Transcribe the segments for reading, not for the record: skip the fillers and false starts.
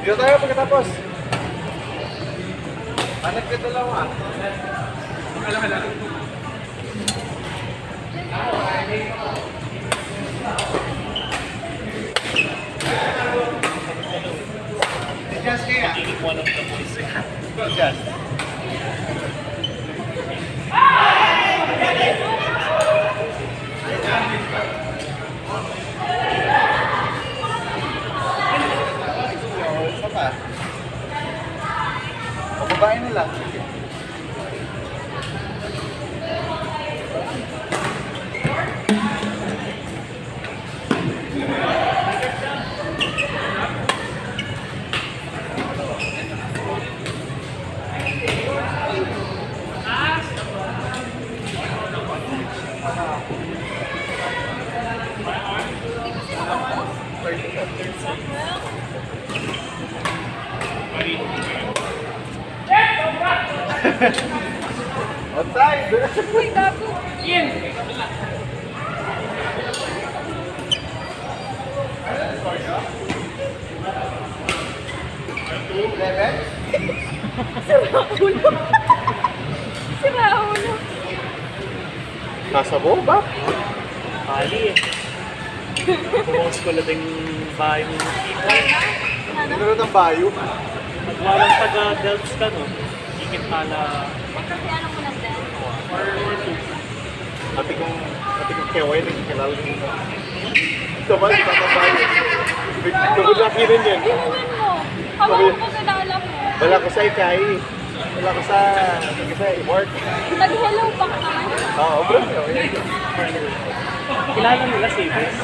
Video tayo pagkatapos. Hanap ka dalawa. Alam. Just kaya. One of the boys. Just. Pababain nila. Outside! Uy, gago! Ian! Sira ulo! Sira ulo! Nasa bomba? Kali eh. Bumungos ko lang yung bahay mo. Ano ng bayo? Pag walang taga-delts ka, no? Higit pala. Kasi ano mo lang din? Or two. Pati kong keway, nagkikilala ko. Ito ba? Ito ng bayo. Kabulaki rin yan. Tingnan mo! Hawakan mo sa dala mo. Wala ko sa ikay. Wala ko sa work. Nag-hello pa ka naman. Oo, bro. Kilala nila si Bes.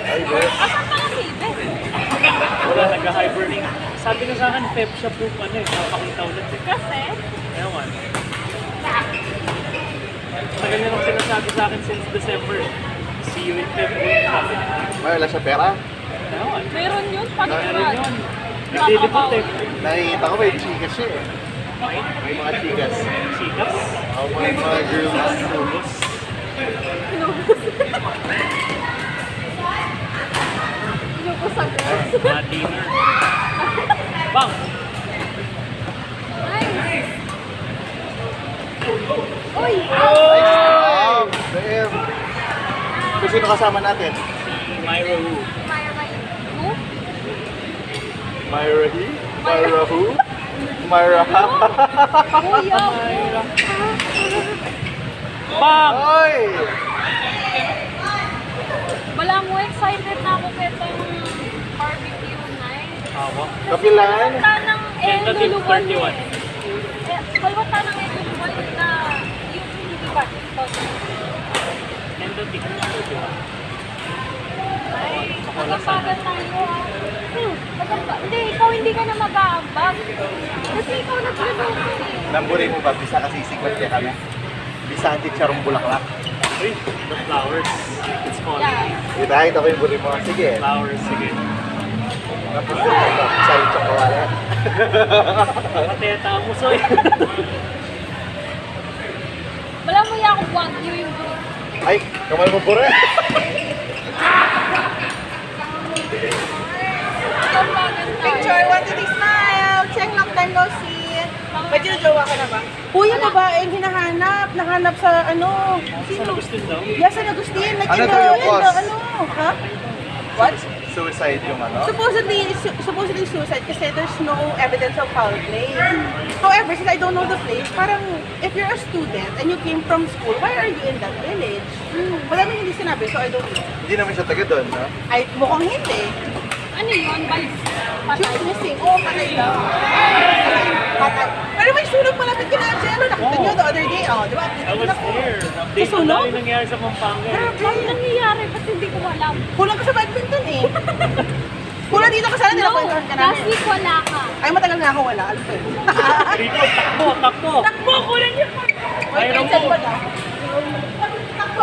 Ay, bro. Asan pa kasi, Bes? Wala, nag-hibernate. Sabi na sa akin, Feb siya po, napakita ulit eh. Kasi? Ewan. Tagal niya lang sinasabi sa akin since December. See you in Feb. Sabi niya. May wala siya pera. Ewan. Meron yun? Paano Meron ba? yun. Nagdilipot eh. Nakikita ko may chikas siya eh. May mga chikas. Chikas. Oo, mga girls. Lugos. Inuko sa girls. Mga dinner. Bang! Nice! Uy! Wow! Damn! Kung sino kasama natin? Si Myra Wu. Who? Myra He? Myra Who? Myra Ha? Kuya! Myra. Bang! Oy! Wala mo, excited na ako kaya itong barbecue night. Awa. Kapilan? Kalwata ng Tentative Luluban 31. eh. Kalwata ng Luluban na yung hindi ba? Tentative 31. Ay, magpapagal tayo ah. Hindi, ikaw hindi ka na mag-aambag. Kasi ikaw nagluluto eh. Lamburin mo ba? Bisa kasi sikwat kaya kami. Bisa ang titsarong bulaklak. Uy, the flowers. It's calling. Yeah. Dito, ito ko yung buri mo. Sige. Flowers, sige. Tapos ito, isa yung tsakawala. Mateta mo, soy. Wala mo yung akong wagyu yung bro. Ay, kamal mo buri. Picture, 1, 2, 3, smile! Check, long time no see! Ba't jowa ka na ba? Uy, yung babaeng hinahanap. Nahanap sa ano? San Agustin daw. Yes, San Agustin. Like, Ano to yung cause? Ha? What? Suicide yung ano? Supposedly suicide kasi there's no evidence of foul play. However, since I don't know the place, parang if you're a student and you came from school, why are you in that village? Wala nang hindi sinabi, so I don't know. Hindi naman siya taga doon, no? Ay, mukhang hindi. Ano yun? She was missing. Oo, patay daw. Patay. Pero may sunog malapit kina Angelo. Nakita niyo the other day. Oh, di ba? I was there. Update ko Susunog? lang yung nangyari sa Pampanga. Ano nangyayari? Ba't hindi ko alam? Kulang ka sa badminton eh. Kulang dito ka sana, No, nila-point ka namin. last week wala ka. Ay, matagal na ako wala. Alam ko yun. Rito, takbo. Takbo, kulang yun. Ay, Wait, Rambo. saan ba na? Takbo,